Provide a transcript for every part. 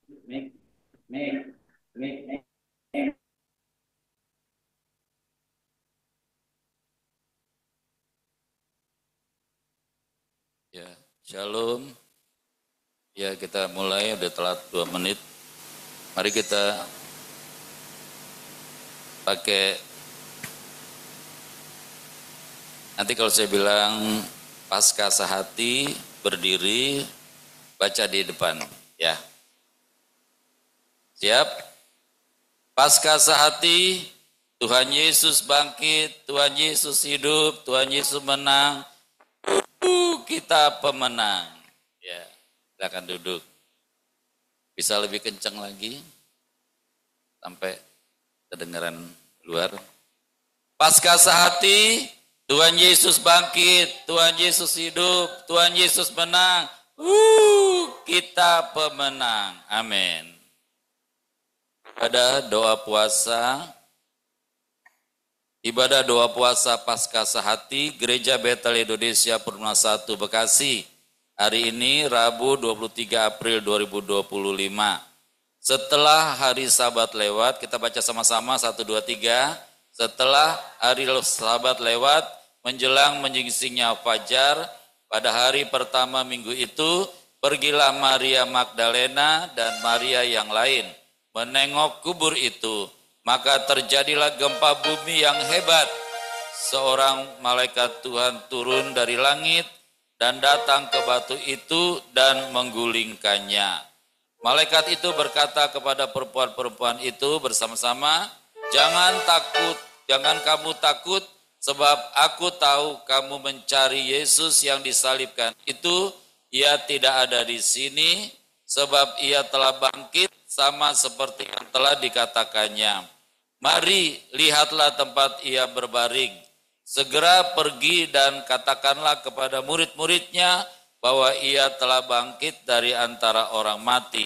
Mik, mik, mik, mik. Ya, Shalom. Ya, kita mulai udah telat 2 menit. Mari kita pakai, nanti kalau saya bilang pasca sehati, berdiri, baca di depan. Ya, siap? Pasca sehati, Tuhan Yesus bangkit, Tuhan Yesus hidup, Tuhan Yesus menang. Kita pemenang. Ya, silakan duduk. Bisa lebih kencang lagi sampai kedengaran luar. Pasca sehati, Tuhan Yesus bangkit, Tuhan Yesus hidup, Tuhan Yesus menang. Kita pemenang. Amin. Ibadah doa puasa pasca sehati Gereja Betel Indonesia Purna 1 Bekasi. Hari ini Rabu 23 April 2025. Setelah hari Sabat lewat, kita baca sama-sama 1, 2, 3. Setelah hari Sabat lewat, menjelang menyingsingnya fajar, pada hari pertama minggu itu, pergilah Maria Magdalena dan Maria yang lain menengok kubur itu, maka terjadilah gempa bumi yang hebat. Seorang malaikat Tuhan turun dari langit dan datang ke batu itu dan menggulingkannya. Malaikat itu berkata kepada perempuan-perempuan itu bersama-sama, "Jangan takut, jangan kamu takut, sebab aku tahu kamu mencari Yesus yang disalibkan. Itu ia tidak ada di sini, sebab ia telah bangkit sama seperti yang telah dikatakannya. Mari, lihatlah tempat ia berbaring. Segera pergi dan katakanlah kepada murid-muridnya bahwa ia telah bangkit dari antara orang mati.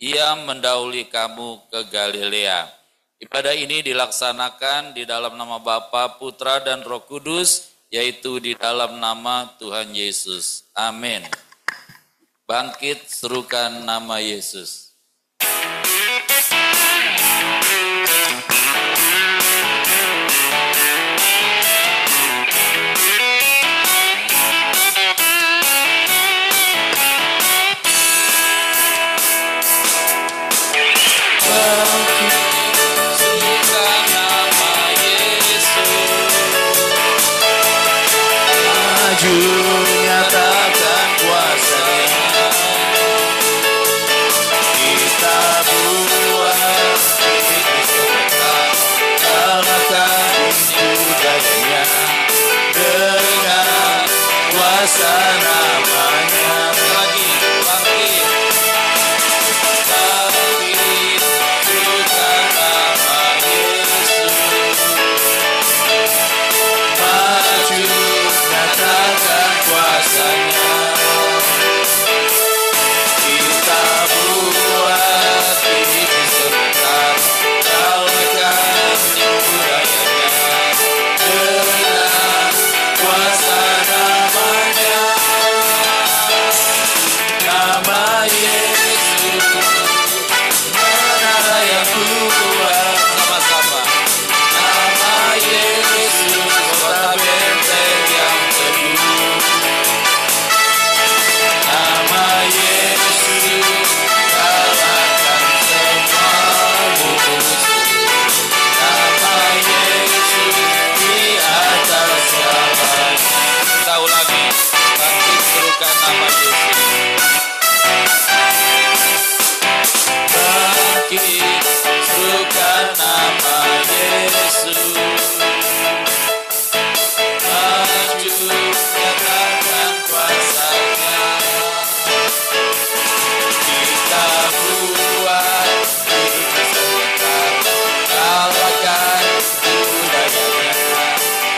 Ia mendahului kamu ke Galilea." Ibadah ini dilaksanakan di dalam nama Bapa, Putra, dan Roh Kudus, yaitu di dalam nama Tuhan Yesus. Amin. Bangkit, serukan nama Yesus. Nyatakan kuasa-Nya, kita buat diri sebentar, kalahkan budayanya dengan kuasa namanya. Lagi, bangkit. Bangkit, sukan nama Yesus, maju nyatakan kuasa-Nya, kita buat diri sebentar, kalahkan budayanya dengan kuasa namanya. Nama Yesus, mana yang kuat, Sama-sama. nama Yesus, kota benteng yang teguh. Nama Yesus, kalahkan semua musuh. Nama Yesus, di atas segalanya. Kita ulangi. Bangkit, serukan nama Yesus. Bangkit, serukan nama Yesus, maju nyatakan kuasa-Nya, kita buat diri sebentar, kalahkan budayanya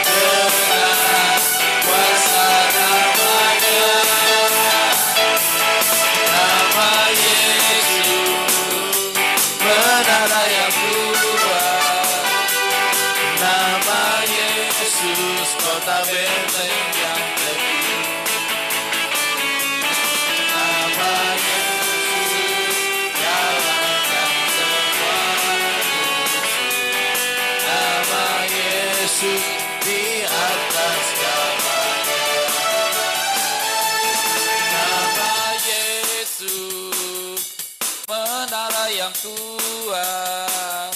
dengan kuasa namanya. yang kuat,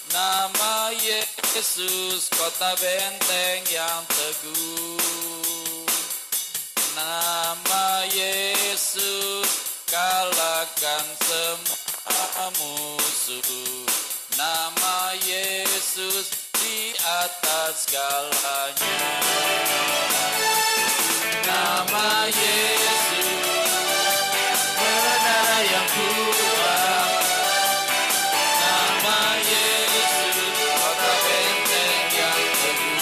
nama Yesus kota benteng yang teguh. Nama Yesus kalahkan semua musuh. Nama Yesus di atas segalanya. Nama Yesus menara yang kuat. Nama Yesus kota benteng yang teguh.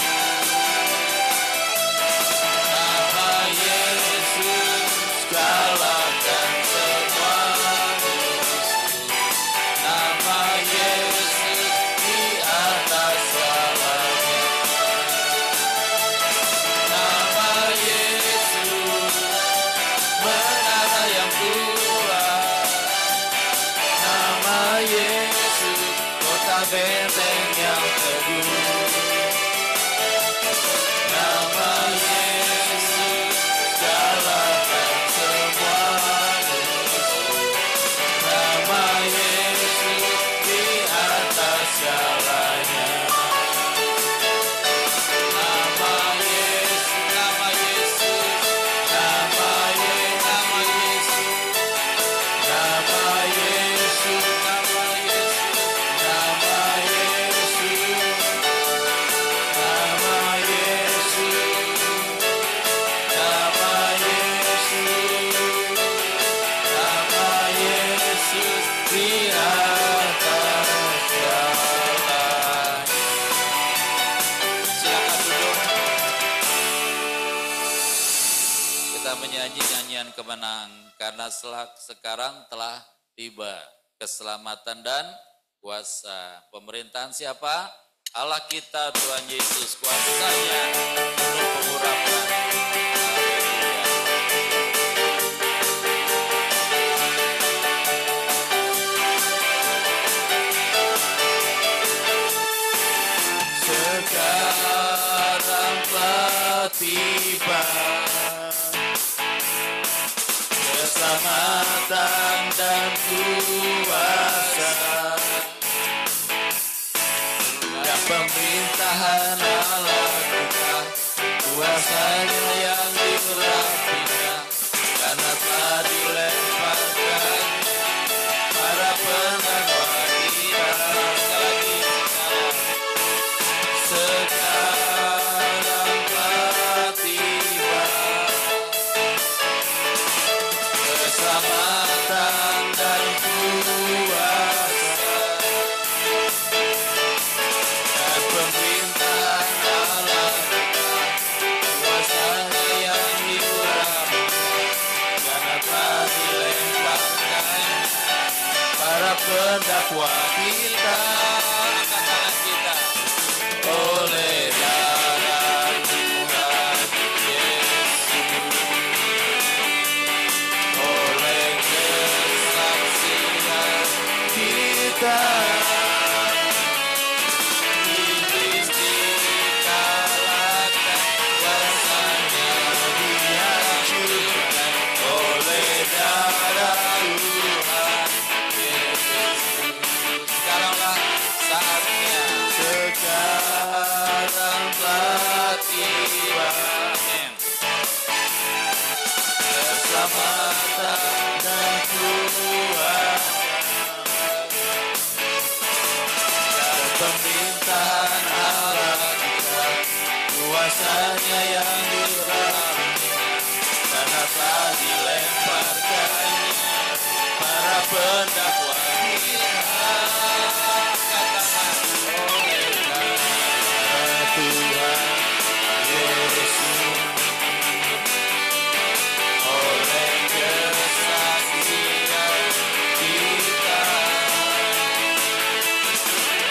Nama Yesus kalahkan semua musuh. Nama Yesus di atas segalanya. Nama Yesus menara yang kuat. Nama Yesus kota benteng yang teguh. Nama Yesus kalahkan semua musuh. Nama Yesus di atas segalanya. Nama Yesus, nama Yesus, nama Yesus, nama Yesus, nama Yesus, nama Yesus, nama Yesus, nama Yesus, nama Yesus di atas segalanya. Silakan duduk. Kita menyanyi nyanyian kemenang karena sekarang telah tiba keselamatan dan kuasa. Pemerintahan siapa? Allah kita Tuhan Yesus, kuasanya penuh pengurapan. Sekarang telah tiba keselamatan dan kuasa, dan pemerintahan Allah kita, kuasanya yang dirapikan, karena telah dilemparkan para penanggung kita. Sekarang telah tiba keselamatan dan kuasa, dan pemerintahan Allah kita, kuasanya yang diurapi, karena telah dilemparkan para pendakwa kita. Angkat tangan kita. Oleh darah Tuhan Yesus, oleh kesaksian kita, iblis dikalahkan, kuasanya dihancurkan oleh darah Tuhan Yesus. Sekaranglah saatnya. Sekarang telah tiba keselamatan dan kuasa, dan pemerintahan Allah kita, kuasanya yang dirapikan, karena telah dilemparkannya para pendakwa kita. Katakan oleh Tuhan Yesus, oleh kesaksian kita,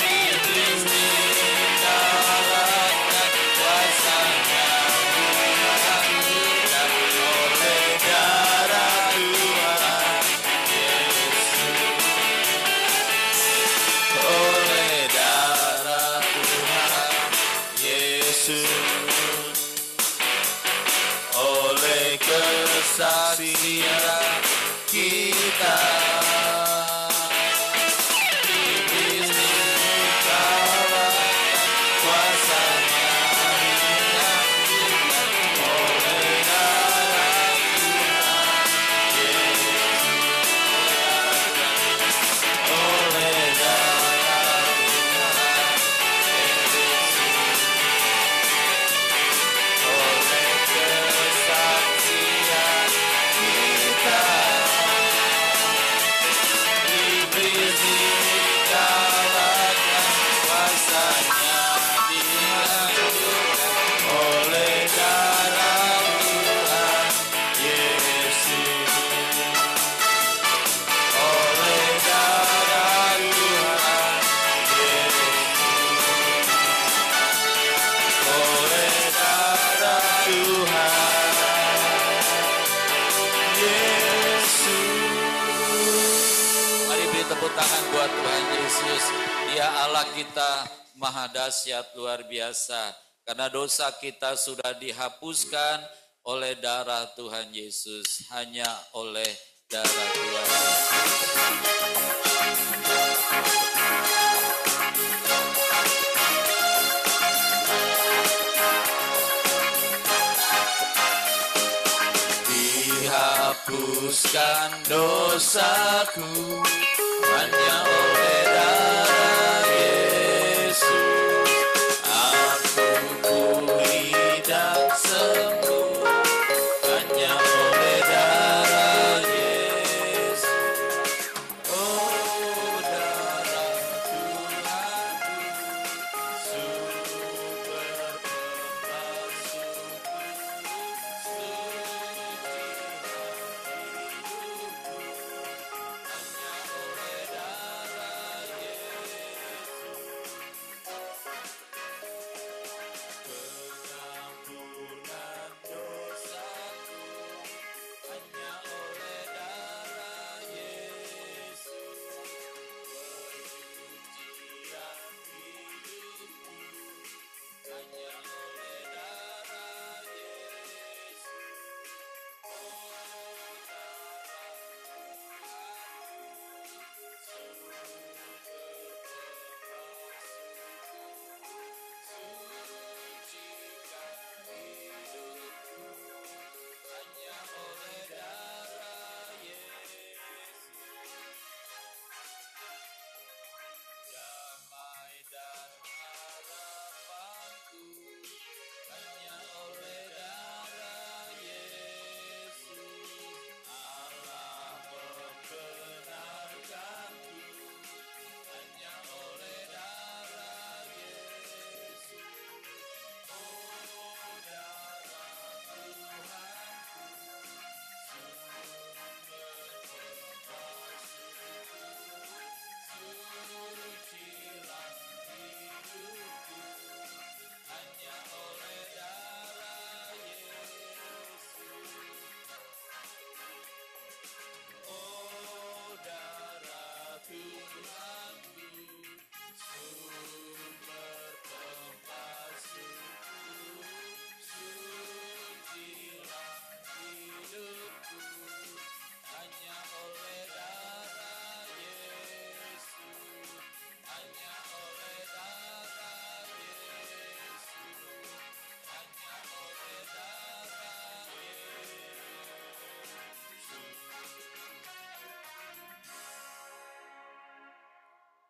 iblis dikalahkan, kuasanya dihancurkan oleh darah Tuhan Yesus. tepuk tangan buat Tuhan Yesus. Dia Allah kita maha dahsyat luar biasa. Karena dosa kita sudah dihapuskan oleh darah Tuhan Yesus. Hanya oleh darah Tuhan Yesus. Dihapuskan dosaku hanya oleh darah Yesus. Aku pulih dan sembuh hanya oleh darah Yesus. Oh darah Tuhanku, sumber pembasuhku,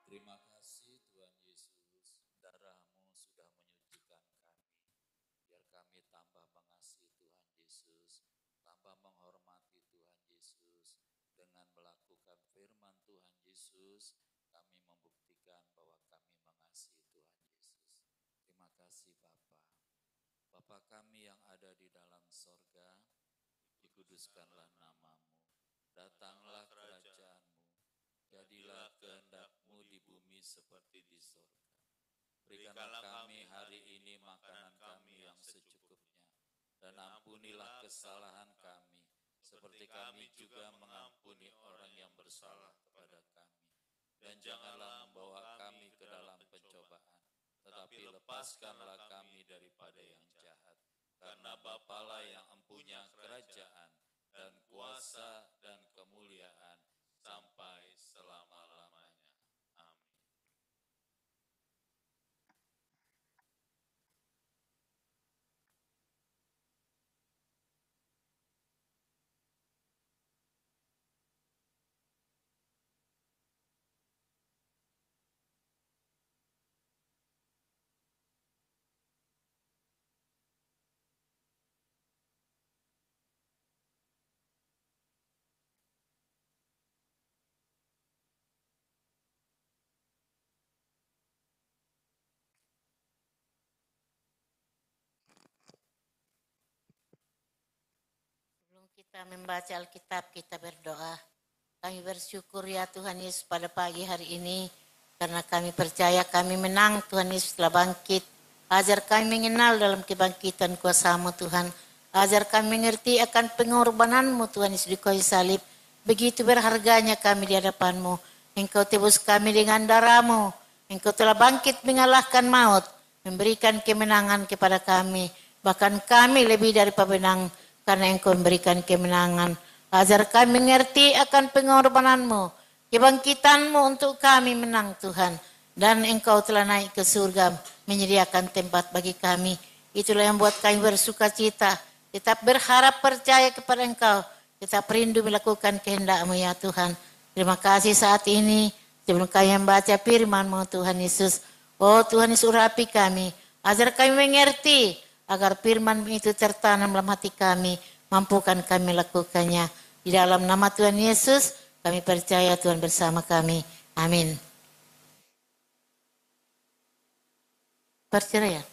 Terima kasih Tuhan Yesus, darah-Mu sudah menyucikan kami. Biar kami tambah mengasihi Tuhan Yesus, tambah menghormati Tuhan Yesus. Dengan melakukan firman Tuhan Yesus, kami membuktikan bahwa kami mengasihi Tuhan Yesus. Terima kasih Bapa. Bapa kami yang ada di dalam sorga, dikuduskanlah nama-Mu. Datanglah kerajaan-Mu. Jadilah kehendak-Mu di bumi seperti di surga. Berikanlah kami hari ini makanan kami yang secukupnya. Dan ampunilah kesalahan kami, seperti kami juga mengampuni orang yang bersalah kepada kami. Dan janganlah membawa kami ke dalam pencobaan, tetapi lepaskanlah kami daripada yang jahat. Karena Bapalah yang empunya kerajaan, dan kuasa, dan kemuliaan, sampai selama-lamanya. Amin. Kita membaca Alkitab, kita berdoa. Kami bersyukur ya Tuhan Yesus pada pagi hari ini, karena kami percaya kami menang, Tuhan Yesus telah bangkit. Ajar kami mengenal dalam kebangkitan kuasa-Mu Tuhan. Ajar kami mengerti akan pengorbanan-Mu Tuhan Yesus di kayu salib. Begitu berharganya kami di hadapan-Mu. Engkau tebus kami dengan darah-Mu. Engkau telah bangkit mengalahkan maut, memberikan kemenangan kepada kami. Bahkan kami lebih dari pemenang karena Engkau memberikan kemenangan. Ajar kami mengerti akan pengorbanan-Mu, kebangkitan-Mu untuk kami menang Tuhan. Dan Engkau telah naik ke surga, menyediakan tempat bagi kami. Itulah yang membuat kami bersuka cita. Tetap berharap percaya kepada Engkau. Tetap rindu melakukan kehendak-Mu ya Tuhan. Terima kasih saat ini. Sebelum kami membaca firman-Mu Tuhan Yesus. Oh Tuhan Yesus urapi kami. Ajar kami mengerti. Agar firman itu tertanam dalam hati kami. Mampukan kami melakukannya. Di dalam nama Tuhan Yesus. Kami percaya Tuhan bersama kami. Amin. Perceraian.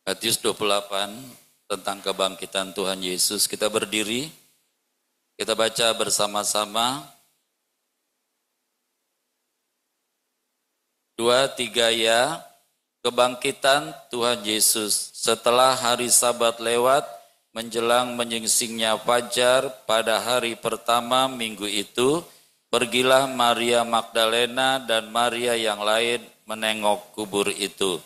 Matius 28 tentang kebangkitan Tuhan Yesus. Kita berdiri, kita baca bersama-sama. 2, 3 ya. Kebangkitan Tuhan Yesus. Setelah hari Sabat lewat, menjelang menyingsingnya fajar pada hari pertama minggu itu, pergilah Maria Magdalena dan Maria yang lain menengok kubur itu.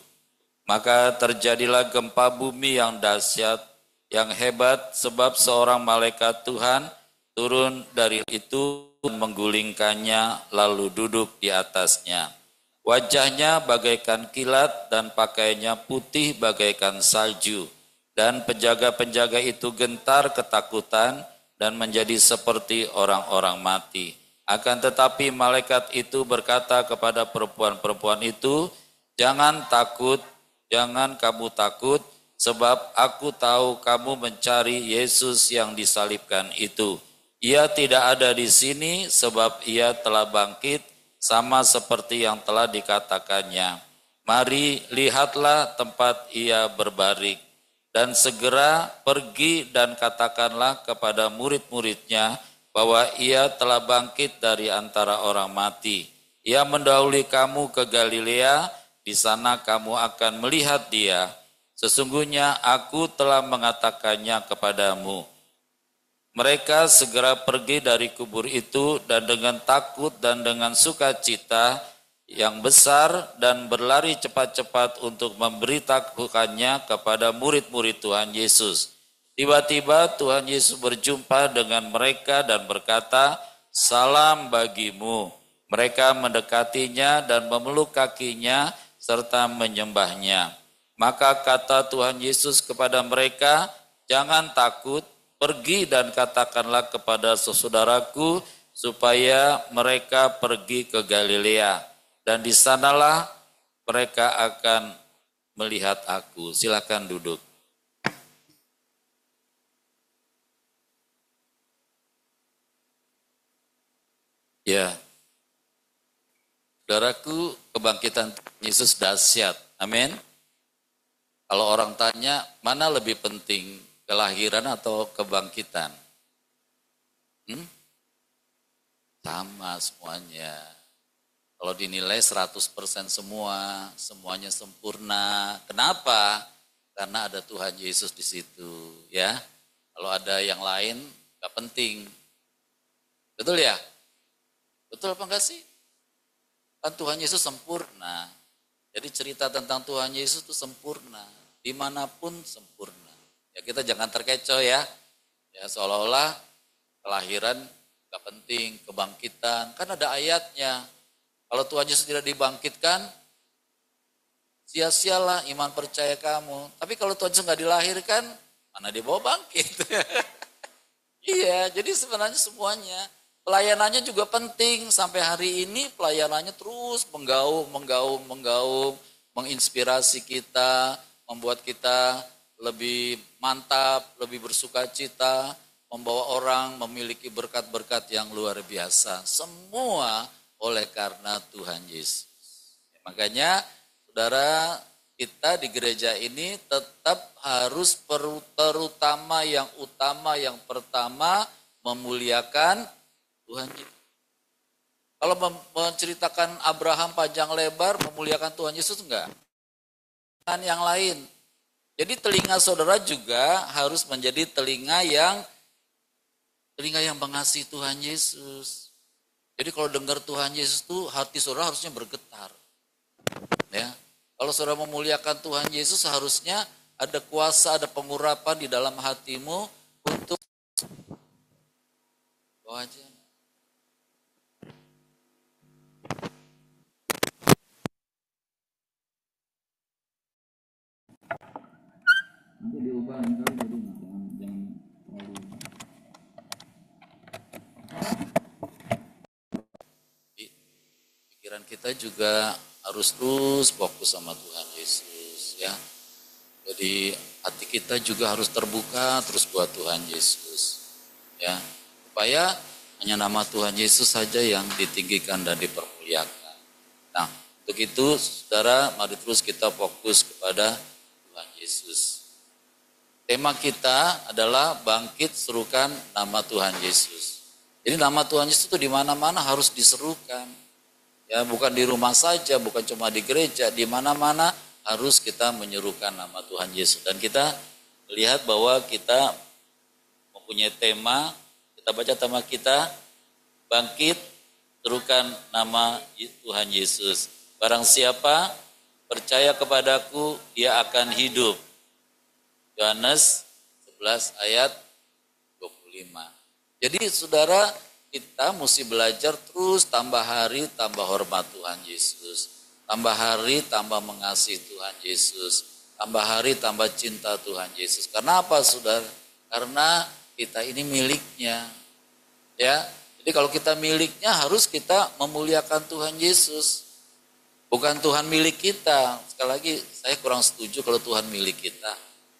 Maka terjadilah gempa bumi yang dahsyat, yang hebat, sebab seorang malaikat Tuhan turun dari itu menggulingkannya lalu duduk di atasnya. Wajahnya bagaikan kilat dan pakaiannya putih bagaikan salju. Dan penjaga-penjaga itu gentar ketakutan dan menjadi seperti orang-orang mati. Akan tetapi malaikat itu berkata kepada perempuan-perempuan itu, "Jangan takut, jangan kamu takut, sebab aku tahu kamu mencari Yesus yang disalibkan itu. Ia tidak ada di sini sebab ia telah bangkit sama seperti yang telah dikatakannya. Mari lihatlah tempat ia berbaring dan segera pergi dan katakanlah kepada murid-muridnya bahwa ia telah bangkit dari antara orang mati. Ia mendahului kamu ke Galilea, di sana kamu akan melihat dia. Sesungguhnya aku telah mengatakannya kepadamu." Mereka segera pergi dari kubur itu dan dengan takut dan dengan sukacita yang besar dan berlari cepat-cepat untuk memberitahukannya kepada murid-murid Tuhan Yesus. Tiba-tiba Tuhan Yesus berjumpa dengan mereka dan berkata, "Salam bagimu." Mereka mendekatinya dan memeluk kakinya serta menyembahnya. Maka kata Tuhan Yesus kepada mereka, "Jangan takut, pergi dan katakanlah kepada saudaraku supaya mereka pergi ke Galilea, dan di sanalah mereka akan melihat aku." Silakan duduk. Ya, saudaraku, kebangkitan Yesus dahsyat. Amin. Kalau orang tanya, mana lebih penting, kelahiran atau kebangkitan? Sama semuanya. Kalau dinilai 100% semua, semuanya sempurna. Kenapa? Karena ada Tuhan Yesus di situ, ya. Kalau ada yang lain, gak penting. Betul ya? Betul apa enggak sih? Kan Tuhan Yesus sempurna. Jadi cerita tentang Tuhan Yesus itu sempurna. Dimanapun sempurna. Ya kita jangan terkecoh ya. Ya seolah-olah kelahiran gak penting, kebangkitan. Kan ada ayatnya. Kalau Tuhan Yesus tidak dibangkitkan, sia-sialah iman percaya kamu. Tapi kalau Tuhan Yesus gak dilahirkan, mana dia bawa bangkit. Iya, jadi sebenarnya semuanya. Pelayanannya juga penting. Sampai hari ini pelayanannya terus menggaung, menginspirasi kita, membuat kita lebih mantap, lebih bersuka cita, membawa orang memiliki berkat-berkat yang luar biasa. Semua oleh karena Tuhan Yesus. Makanya saudara, kita di gereja ini tetap harus terutama yang pertama memuliakan Tuhan Yesus. Kalau menceritakan Abraham panjang lebar, memuliakan Tuhan Yesus enggak? Dan yang lain. Jadi telinga saudara juga harus menjadi telinga yang mengasihi Tuhan Yesus. Jadi kalau dengar Tuhan Yesus tuh hati saudara harusnya bergetar. Ya. Kalau saudara memuliakan Tuhan Yesus harusnya ada kuasa, ada pengurapan di dalam hatimu untuk bawa aja. Nanti diubah entar jadi jangan terlalu. Pikiran kita juga harus terus fokus sama Tuhan Yesus ya. Jadi hati kita juga harus terbuka terus buat Tuhan Yesus ya. Supaya hanya nama Tuhan Yesus saja yang ditinggikan dan dipermuliakan. Nah, untuk itu saudara mari terus kita fokus kepada Tuhan Yesus. Tema kita adalah bangkit serukan nama Tuhan Yesus. Jadi nama Tuhan Yesus itu di mana-mana harus diserukan. Ya, bukan di rumah saja, bukan cuma di gereja, di mana-mana harus kita menyerukan nama Tuhan Yesus. Dan kita lihat bahwa kita mempunyai tema, kita baca tema kita, bangkit serukan nama Tuhan Yesus. Barang siapa percaya kepadaku, dia akan hidup. Yohanes 11 ayat 25. Jadi saudara, kita mesti belajar terus tambah hari tambah hormat Tuhan Yesus. Tambah hari tambah mengasihi Tuhan Yesus. Tambah hari tambah cinta Tuhan Yesus. Karena apa saudara? Karena kita ini miliknya. Ya. Jadi kalau kita miliknya harus kita memuliakan Tuhan Yesus. Bukan Tuhan milik kita. Sekali lagi saya kurang setuju kalau Tuhan milik kita.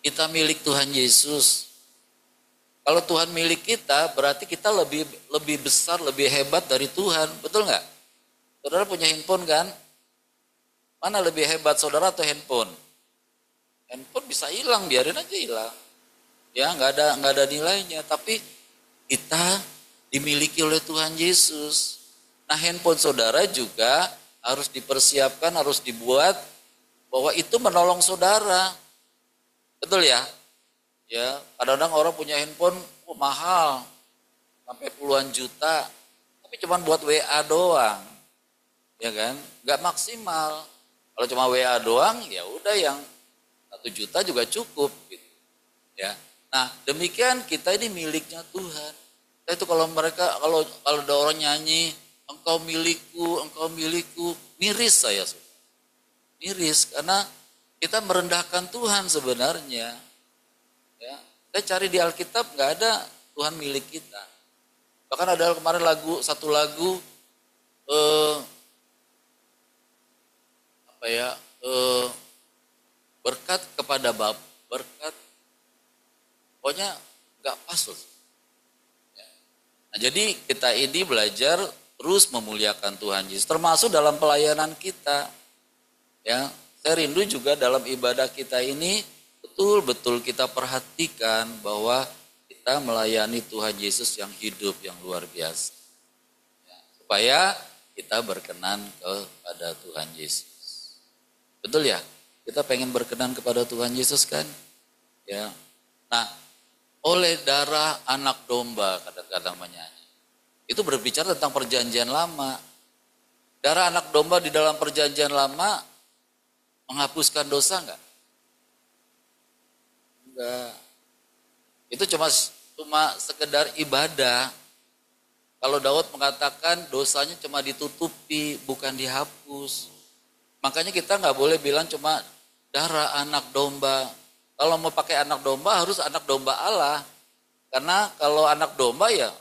Kita milik Tuhan Yesus. Kalau Tuhan milik kita, berarti kita lebih besar, lebih hebat dari Tuhan. Betul nggak? Saudara punya handphone kan? Mana lebih hebat, saudara atau handphone? Handphone bisa hilang, biarin aja hilang. Ya, nggak ada nilainya. Tapi kita dimiliki oleh Tuhan Yesus. Nah, handphone saudara juga harus dipersiapkan, harus dibuat bahwa itu menolong saudara. Betul ya? Ya, kadang-kadang orang punya handphone mahal, sampai puluhan juta, tapi cuma buat WA doang, ya kan? Gak maksimal. Kalau cuma WA doang, ya udah yang 1 juta juga cukup, gitu. Ya, nah demikian kita ini miliknya Tuhan. Itu kalau ada orang nyanyi, engkau milikku, miris saya, miris karena kita merendahkan Tuhan sebenarnya. Ya, saya cari di Alkitab nggak ada Tuhan milik kita. Bahkan ada kemarin satu lagu berkat kepada berkat, pokoknya nggak pas loh. Ya. Nah, jadi kita ini belajar terus memuliakan Tuhan Yesus, termasuk dalam pelayanan kita. Ya, saya rindu juga dalam ibadah kita ini betul-betul kita perhatikan bahwa kita melayani Tuhan Yesus yang hidup, yang luar biasa. Ya, supaya kita berkenan kepada Tuhan Yesus. Betul ya? Kita pengen berkenan kepada Tuhan Yesus kan? Ya. Nah, oleh darah anak domba kadang-kadang menyanyi. Itu berbicara tentang perjanjian lama. Darah anak domba di dalam perjanjian lama menghapuskan dosa enggak? Enggak. Itu cuma sekedar ibadah. Kalau Daud mengatakan dosanya cuma ditutupi, bukan dihapus. Makanya kita nggak boleh bilang cuma darah anak domba. Kalau mau pakai anak domba harus anak domba Allah. Karena kalau anak domba ya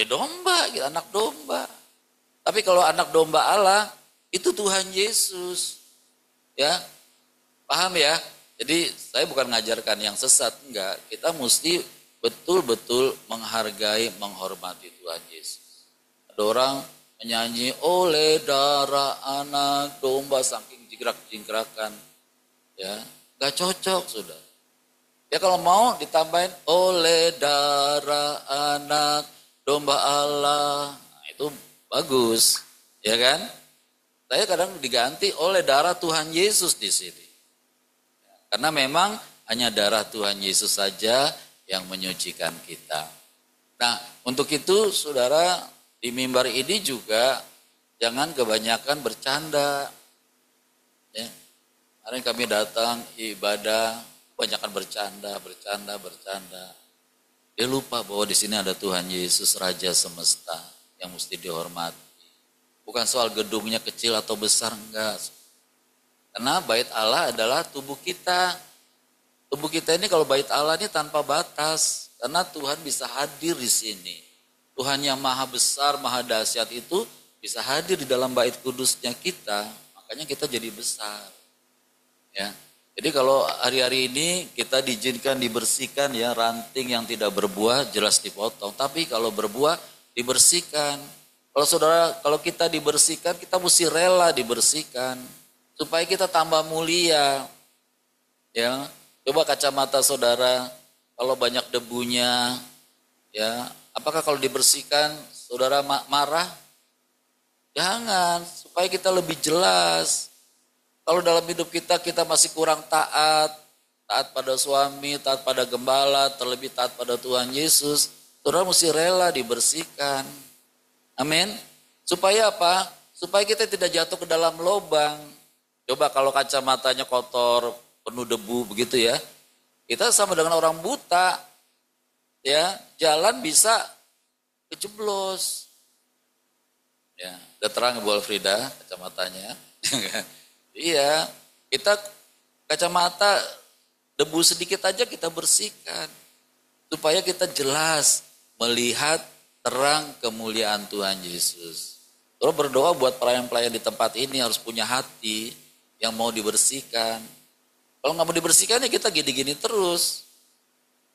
domba, gitu, anak domba. Tapi kalau anak domba Allah itu Tuhan Yesus. Ya, paham ya? Jadi saya bukan ngajarkan yang sesat, enggak. Kita mesti betul-betul menghargai, menghormati Tuhan Yesus. Ada orang menyanyi oleh darah anak domba saking jingkrak-jingkrakan. Ya, enggak cocok sudah. Ya kalau mau ditambahin oleh darah anak domba Allah. Nah, itu bagus, ya kan? Saya kadang diganti oleh darah Tuhan Yesus di sini. Karena memang hanya darah Tuhan Yesus saja yang menyucikan kita. Nah, untuk itu saudara di mimbar ini juga jangan kebanyakan bercanda. Ya. Kemarin kami datang ibadah, kebanyakan bercanda. Dia lupa bahwa di sini ada Tuhan Yesus Raja semesta yang mesti dihormati. Bukan soal gedungnya kecil atau besar, enggak. Karena bait Allah adalah tubuh kita. Tubuh kita ini kalau bait Allah ini tanpa batas. Karena Tuhan bisa hadir di sini. Tuhan yang maha besar, maha dahsyat itu bisa hadir di dalam bait kudusnya kita. Makanya kita jadi besar. Ya. Jadi kalau hari-hari ini kita diizinkan dibersihkan ya, ranting yang tidak berbuah jelas dipotong. Tapi kalau berbuah dibersihkan. Kalau kita dibersihkan, kita mesti rela dibersihkan. Supaya kita tambah mulia. Ya. Coba kacamata saudara, kalau banyak debunya, ya, apakah kalau dibersihkan saudara marah? Jangan, supaya kita lebih jelas. Kalau dalam hidup kita masih kurang taat pada suami, taat pada gembala, terlebih taat pada Tuhan Yesus, saudara mesti rela dibersihkan. Amin. Supaya apa? Supaya kita tidak jatuh ke dalam lubang. Coba kalau kacamatanya kotor, penuh debu begitu ya. Kita sama dengan orang buta. Ya, jalan bisa kejeblos. Ya, udah terang Bu Alfrida kacamatanya. Iya, kita kacamata debu sedikit aja kita bersihkan. Supaya kita jelas melihat terang kemuliaan Tuhan Yesus. Terus berdoa buat pelayan-pelayan di tempat ini harus punya hati yang mau dibersihkan. Kalau nggak mau dibersihkan ya kita gini-gini terus.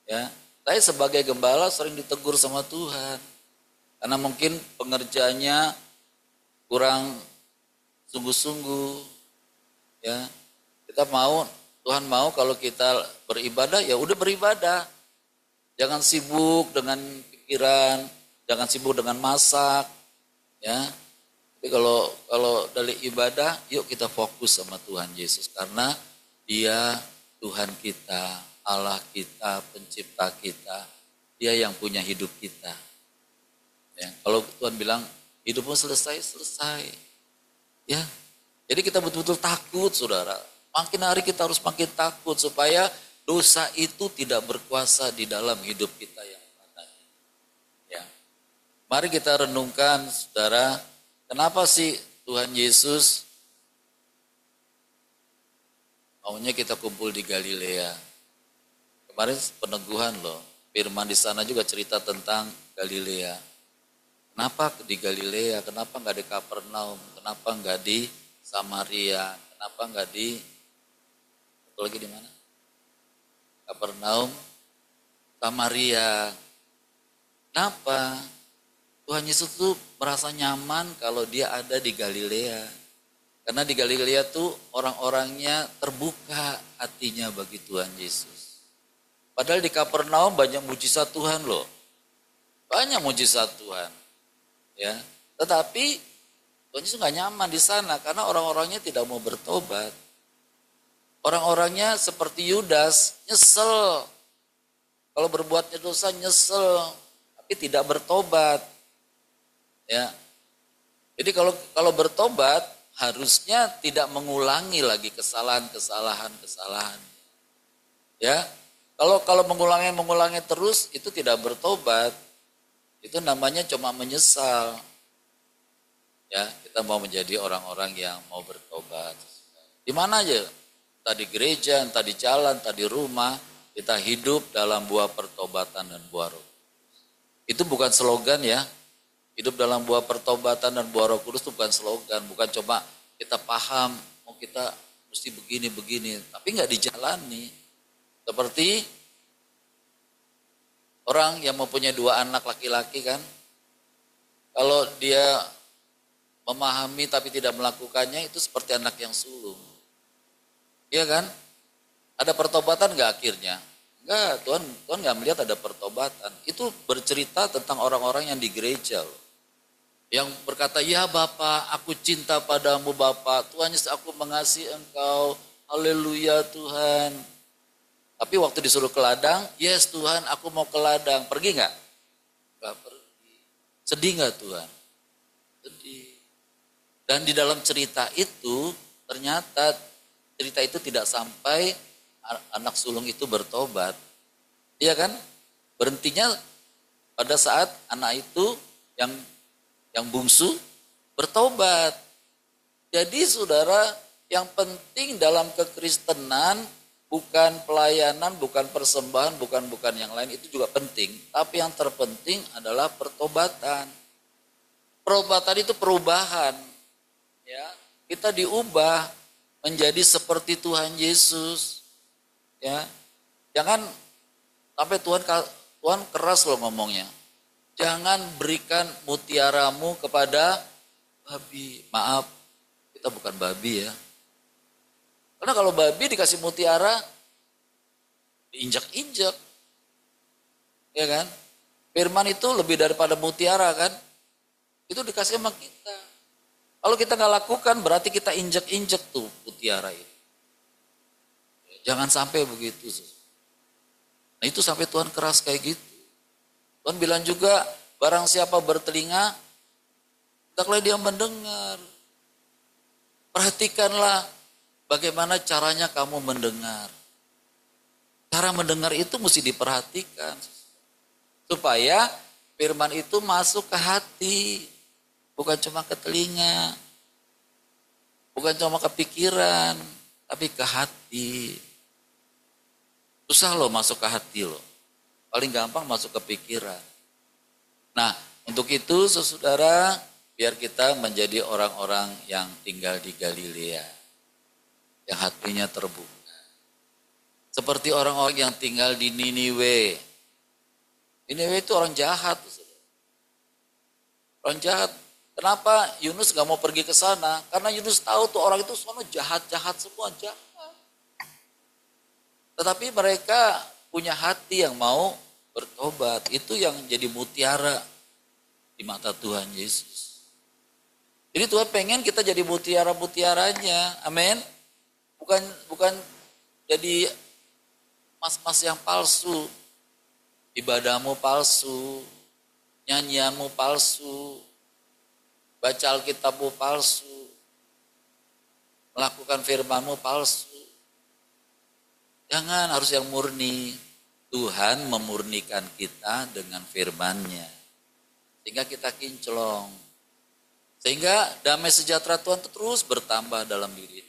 Ya, saya sebagai gembala sering ditegur sama Tuhan. Karena mungkin pengerjaannya kurang sungguh-sungguh. Ya, Tuhan mau kalau kita beribadah ya udah beribadah. Jangan sibuk dengan pikiran, jangan sibuk dengan masak. Ya, tapi kalau dari ibadah, yuk kita fokus sama Tuhan Yesus karena Dia Tuhan kita, Allah kita, pencipta kita. Dia yang punya hidup kita. Ya, kalau Tuhan bilang hidupmu selesai. Ya, jadi kita betul-betul takut saudara. Makin hari kita harus makin takut supaya dosa itu tidak berkuasa di dalam hidup kita yang mana. Ya, mari kita renungkan saudara, kenapa sih Tuhan Yesus maunya kita kumpul di Galilea. Kemarin peneguhan loh, firman di sana juga cerita tentang Galilea. Kenapa di Galilea? Kenapa nggak di Kapernaum? Kenapa nggak di Samaria? Kenapa nggak di satu lagi di mana? Kapernaum, Samaria. Kenapa? Tuhan Yesus tuh merasa nyaman kalau dia ada di Galilea. Karena di Galilea tuh orang-orangnya terbuka hatinya bagi Tuhan Yesus. Padahal di Kapernaum banyak mujizat Tuhan loh. Banyak mujizat Tuhan. Ya, tetapi Tuhan Yesus gak nyaman di sana karena orang-orangnya tidak mau bertobat. Orang-orangnya seperti Yudas, nyesel. Kalau berbuatnya dosa nyesel, tapi tidak bertobat. Ya. Jadi kalau bertobat harusnya tidak mengulangi lagi kesalahan. Ya. Kalau mengulangi terus itu tidak bertobat. Itu namanya cuma menyesal. Ya, kita mau menjadi orang-orang yang mau bertobat. Di mana aja? Entah di gereja, entah di jalan, entah di rumah, kita hidup dalam buah pertobatan dan buah Roh. Itu bukan slogan ya. Hidup dalam buah pertobatan dan buah Roh Kudus itu bukan slogan, bukan coba kita paham, oh kita mesti begini, tapi nggak dijalani. Seperti orang yang mempunyai 2 anak laki-laki kan, kalau dia memahami tapi tidak melakukannya itu seperti anak yang sulung. Iya kan? Ada pertobatan nggak akhirnya? Enggak, Tuhan nggak melihat ada pertobatan. Itu bercerita tentang orang-orang yang di gereja loh. Yang berkata, ya Bapak, aku cinta padamu Bapak, Tuhan Yesus aku mengasihi engkau, haleluya Tuhan. Tapi waktu disuruh ke ladang, yes Tuhan aku mau ke ladang, pergi nggak? Nggak pergi. Sedih nggak Tuhan? Sedih. Dan di dalam cerita itu, ternyata cerita itu tidak sampai anak sulung itu bertobat. Iya kan? Berhentinya pada saat anak itu yang bungsu bertobat. Jadi saudara, yang penting dalam kekristenan bukan pelayanan, bukan persembahan, bukan yang lain, itu juga penting. Tapi yang terpenting adalah pertobatan. Pertobatan itu perubahan. Ya, kita diubah menjadi seperti Tuhan Yesus. Ya. Jangan sampai Tuhan keras loh ngomongnya. Jangan berikan mutiaramu kepada babi. Maaf, kita bukan babi ya. Karena kalau babi dikasih mutiara, diinjak-injak. Ya kan? Firman itu lebih daripada mutiara kan? Itu dikasih sama kita. Kalau kita nggak lakukan berarti kita injak-injak tuh mutiara itu. Jangan sampai begitu. Nah itu sampai Tuhan keras kayak gitu. Tuhan bilang juga, barang siapa bertelinga, hendaklah dia mendengar. Perhatikanlah bagaimana caranya kamu mendengar. Cara mendengar itu mesti diperhatikan. Supaya firman itu masuk ke hati. Bukan cuma ke telinga. Bukan cuma ke pikiran. Tapi ke hati. Susah loh masuk ke hati loh. Paling gampang masuk ke pikiran. Nah, untuk itu saudara, biar kita menjadi orang-orang yang tinggal di Galilea. Yang hatinya terbuka. Seperti orang-orang yang tinggal di Niniwe. Niniwe itu orang jahat. Orang jahat. Kenapa Yunus gak mau pergi ke sana? Karena Yunus tahu tuh orang itu semua jahat-jahat semua, jahat. Tetapi mereka punya hati yang mau bertobat. Itu yang jadi mutiara di mata Tuhan Yesus. Jadi Tuhan pengen kita jadi mutiara-mutiaranya. Amin. Bukan jadi mas-mas yang palsu. Ibadahmu palsu. Nyanyianmu palsu. Baca Alkitabmu palsu. Melakukan firmanmu palsu. Jangan, harus yang murni. Tuhan memurnikan kita dengan firman-Nya. Sehingga kita kinclong. Sehingga damai sejahtera Tuhan terus bertambah dalam diri.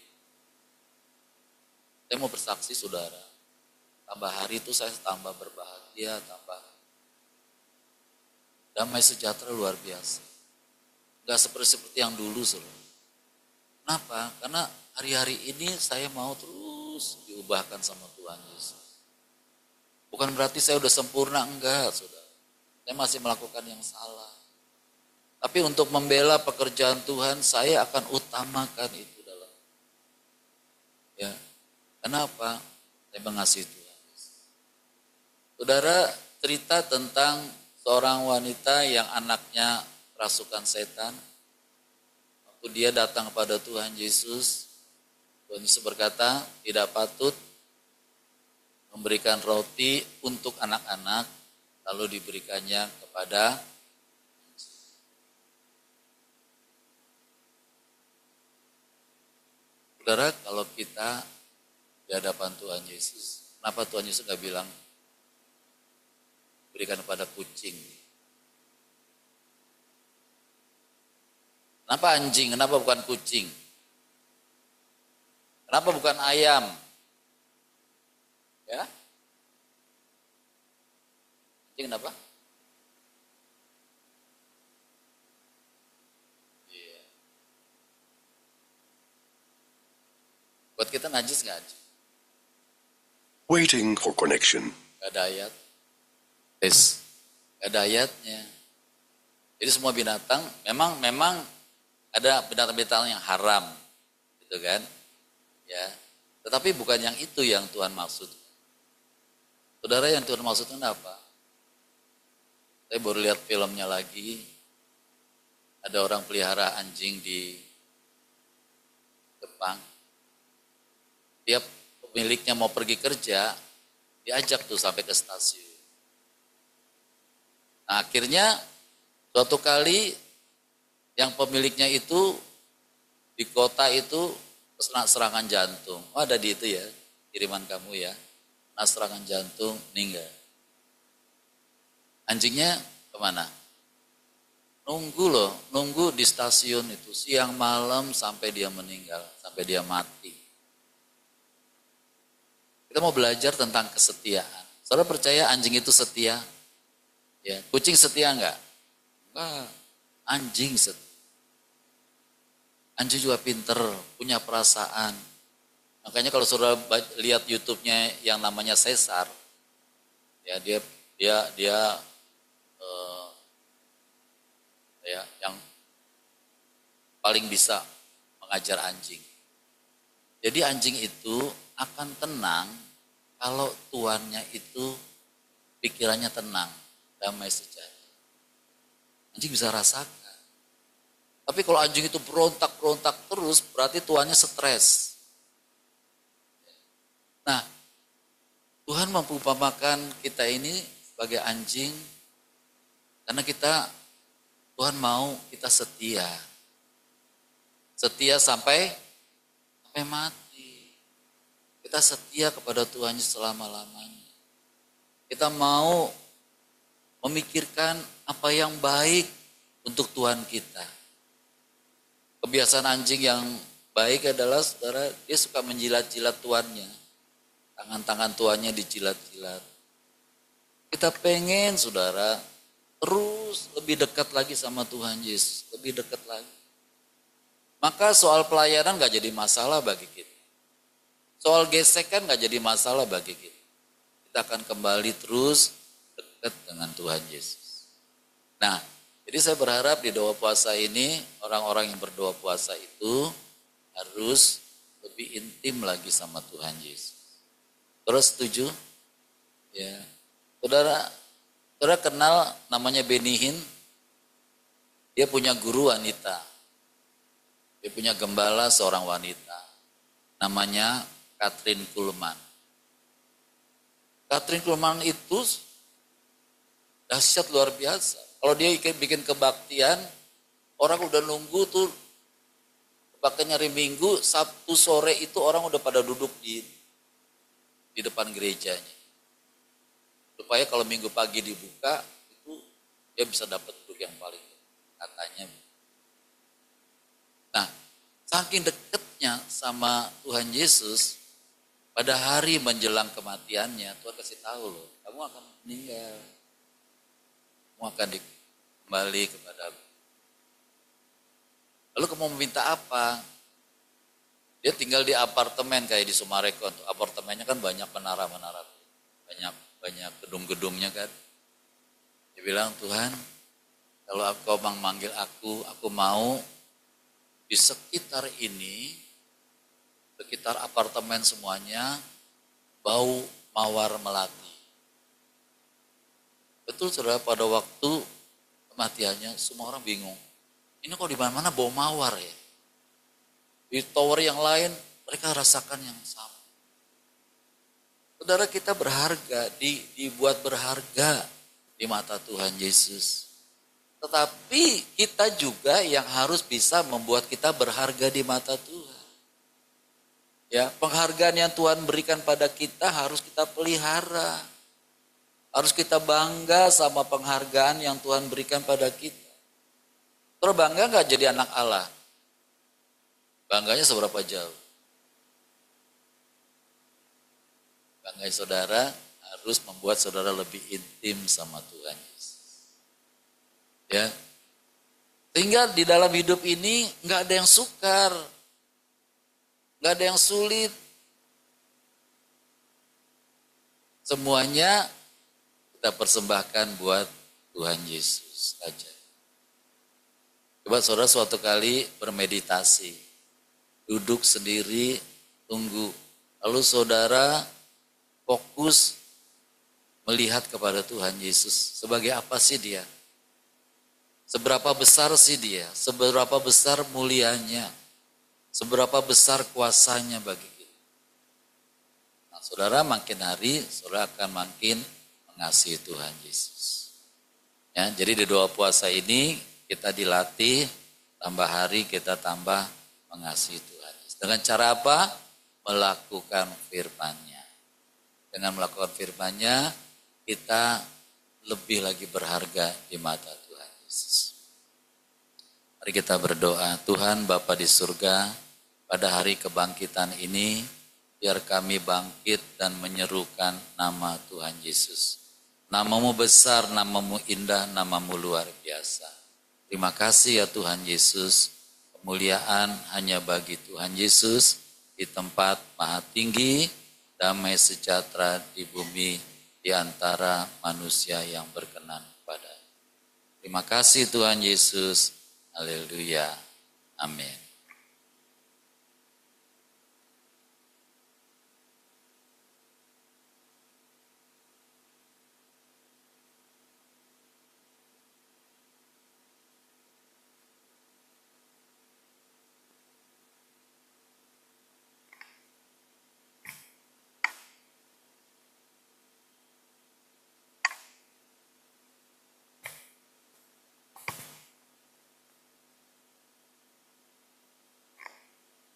Saya mau bersaksi saudara. Tambah hari itu saya tambah berbahagia, tambah damai sejahtera luar biasa. Gak seperti yang dulu saudara. Kenapa? Karena hari-hari ini saya mau terus diubahkan sama Tuhan Yesus. Bukan berarti saya udah sempurna, enggak saudara. Saya masih melakukan yang salah. Tapi untuk membela pekerjaan Tuhan, saya akan utamakan itu dalam. Ya, kenapa? Saya mengasihi Tuhan. Saudara, cerita tentang seorang wanita yang anaknya rasukan setan. Waktu dia datang kepada Tuhan Yesus, Tuhan Yesus berkata, tidak patut memberikan roti untuk anak-anak, lalu diberikannya kepada Saudara, kalau kita di hadapan Tuhan Yesus, kenapa Tuhan Yesus gak bilang berikan kepada kucing? Kenapa anjing? Kenapa bukan kucing? Kenapa bukan ayam? Ya? Anjing kenapa? Iya. Buat kita najis nggak anjing? Waiting for connection. Gak ada ayat. Tes. Gak ada ayatnya. Jadi semua binatang memang ada binatang-binatang yang haram, gitu kan? Ya. Tetapi bukan yang itu yang Tuhan maksud. Saudara, yang Tuhan maksudnya apa? Saya baru lihat filmnya lagi. Ada orang pelihara anjing di Jepang. Tiap pemiliknya mau pergi kerja, diajak tuh sampai ke stasiun. Nah, akhirnya suatu kali yang pemiliknya itu di kota itu kena serangan jantung. Oh, ada di itu ya, kiriman kamu ya. Nah, serangan jantung, meninggal. Anjingnya kemana? Nunggu di stasiun itu siang malam sampai dia meninggal, sampai dia mati. Kita mau belajar tentang kesetiaan. Saudara percaya anjing itu setia? Ya, kucing setia enggak? Enggak. Anjing setia. Anjing juga pinter, punya perasaan. Makanya kalau saudara lihat YouTube-nya yang namanya Caesar, ya dia yang paling bisa mengajar anjing. Jadi anjing itu akan tenang kalau tuannya itu pikirannya tenang, damai sejahtera. Anjing bisa rasakan. Tapi kalau anjing itu berontak terus, berarti tuannya stres. Nah, Tuhan memperumpamakan kita ini sebagai anjing, karena Tuhan mau kita setia. Setia sampai mati. Kita setia kepada Tuhan selama-lamanya. Kita mau memikirkan apa yang baik untuk Tuhan kita. Kebiasaan anjing yang baik adalah, saudara, dia suka menjilat-jilat tuannya. Tangan-tangan tuannya dijilat-jilat. Kita pengen, saudara, terus lebih dekat lagi sama Tuhan Yesus. Lebih dekat lagi. Maka soal pelayanan gak jadi masalah bagi kita. Soal gesekan gak jadi masalah bagi kita. Kita akan kembali terus dekat dengan Tuhan Yesus. Nah, jadi saya berharap di doa puasa ini, orang-orang yang berdoa puasa itu harus lebih intim lagi sama Tuhan Yesus. Terus setuju? Ya. Saudara kenal namanya Benihin? Dia punya guru wanita. Dia punya gembala seorang wanita. Namanya Katrin Kuhlman. Katrin Kuhlman itu dahsyat luar biasa. Kalau dia bikin kebaktian, orang udah nunggu tuh kebaktian hari Minggu, Sabtu sore itu orang udah pada duduk di depan gerejanya. Supaya kalau Minggu pagi dibuka, itu dia bisa dapat duduk yang paling katanya. Nah, saking dekatnya sama Tuhan Yesus, pada hari menjelang kematiannya, Tuhan kasih tahu loh, kamu akan meninggal. Kamu akan kembali kepada aku. Lalu kamu meminta apa? Dia tinggal di apartemen kayak di Sumarekon. Apartemennya kan banyak menara-menara. Banyak gedung-gedungnya kan. Dia bilang, Tuhan, kalau Engkau memanggil aku mau di sekitar ini, sekitar apartemen semuanya, bau mawar melati. Betul saudara, pada waktu kematiannya semua orang bingung. Ini kok di mana-mana bau mawar ya? Di tower yang lain mereka rasakan yang sama. Saudara, kita berharga, dibuat berharga di mata Tuhan Yesus. Tetapi kita juga yang harus bisa membuat kita berharga di mata Tuhan. Ya, penghargaan yang Tuhan berikan pada kita harus kita pelihara. Harus kita bangga sama penghargaan yang Tuhan berikan pada kita. Terus bangga nggak jadi anak Allah? Bangganya seberapa jauh? Bangganya saudara harus membuat saudara lebih intim sama Tuhan Yesus. Ya, sehingga di dalam hidup ini nggak ada yang sukar. Gak ada yang sulit. Semuanya kita persembahkan buat Tuhan Yesus saja. Coba saudara suatu kali bermeditasi. Duduk sendiri, tunggu. Lalu saudara fokus melihat kepada Tuhan Yesus. Sebagai apa sih dia? Seberapa besar sih dia? Seberapa besar mulianya? Seberapa besar kuasanya bagi kita. Nah, saudara makin hari, saudara akan makin mengasihi Tuhan Yesus. Ya, jadi di doa puasa ini kita dilatih, tambah hari kita tambah mengasihi Tuhan Yesus. Dengan cara apa? Melakukan firman-Nya. Dengan melakukan firman-Nya, kita lebih lagi berharga di mata Tuhan Yesus. Mari kita berdoa. Tuhan Bapa di surga, pada hari kebangkitan ini, biar kami bangkit dan menyerukan nama Tuhan Yesus. Namamu besar, namamu indah, namamu luar biasa. Terima kasih ya Tuhan Yesus. Kemuliaan hanya bagi Tuhan Yesus di tempat maha tinggi, damai sejahtera di bumi di antara manusia yang berkenan kepada. Terima kasih Tuhan Yesus. Haleluya. Amin.